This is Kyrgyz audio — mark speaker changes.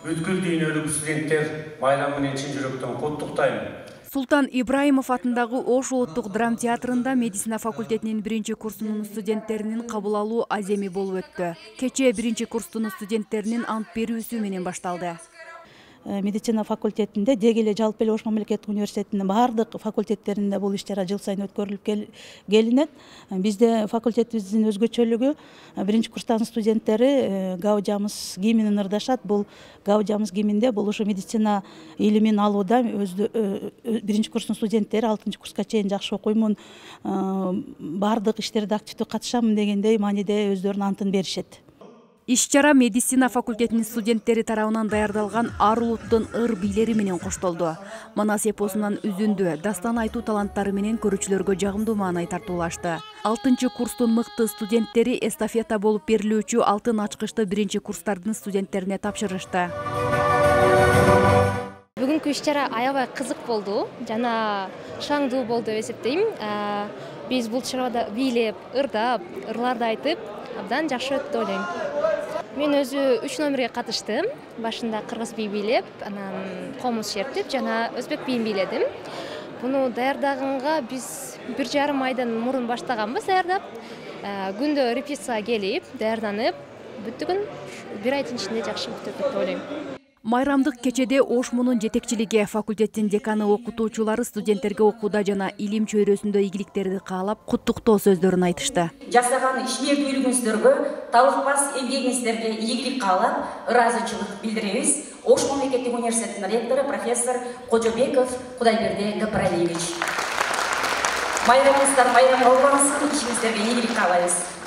Speaker 1: бүткүл дүйнөлүк студенттер байрамы менен чын жүрөктөн куттуктайм.
Speaker 2: Султан Ибраимов атындагы Ош улуттук драма театрында медицина факультетинин 1-курсунун студенттеринин кабыл алуу аземи болуп өттү. Кечээ 1-курстун студенттеринин ант берүүсү менен башталды.
Speaker 3: Медицина факультетинде деги эле жалпы эле Ош мамлекеттик университетинин баардык факультеттеринде бул иш-чара жыл сайын өткөрүлүп келинет. Бизде факультетибиздин өзгөчөлүгү 1-курстагы студенттери гаужамыз гимнин ырдашат. Бул гаужамыз гимнинде бул ушу медицина илимин алууда 1-курстун студенттери 6-курска чейин жакшы окуймун, баардык иштерде активдүү катышамын дегендей мааниде өздөрүнүн антын беришет.
Speaker 2: Иш-чара медицина факультетинин студенттери тарабынан даярдалган ар улуттун ыр бийлери менен коштолду. Манас эпосунан үзүндү, дастан айтуу таланттары менен көрүүчүлөргө жагымдуу маанай тартуулашты. 6-курстун мыкты студенттери эстафета болуп берилүүчү алтын ачкычты 1-курстардын студенттерине тапшырышты.
Speaker 4: Бүгүнкү иш-чара аябай кызык болду жана шаңдуу болду деп эсептейм. Биз бул чарада бийлеп, ырдап, ырларды айтып, абдан жакшы өттү деп ойлойм. Мен өзү 3 номерге катыштым. Башында кыргыз бий бийлеп, анан комуз шертип жана өзбек бийин бийледим. Буну даярдаганга биз 1,5 айдан мурун баштаганбыз даярдап. Күндө репетицияга келип, даярданып, бүттүгүн 1 айдын ичинде жакшы бүтүп деп ойлойм.
Speaker 2: Майрамдык кечеде Ошмунун жетекчилиги, факультеттин деканы, окутуучулары студенттерге окууда жана илим чөйрөсүндө ийгиликтерди каалап, куттуктоо сөздөрүн айтышты.
Speaker 5: Жасаган ишмердүүлүгүңүздөргө, талыкпас эмгегиңиздерге ийгилик каалап, ыраазычылык билдиребиз. Ош мамлекеттик университетинин ректору профессор Кожобеков Кудайберди Гапаралиевич. Майрамыңыздар майрам болбоңузун, ишиңиздерге ийгилик каалайбыз.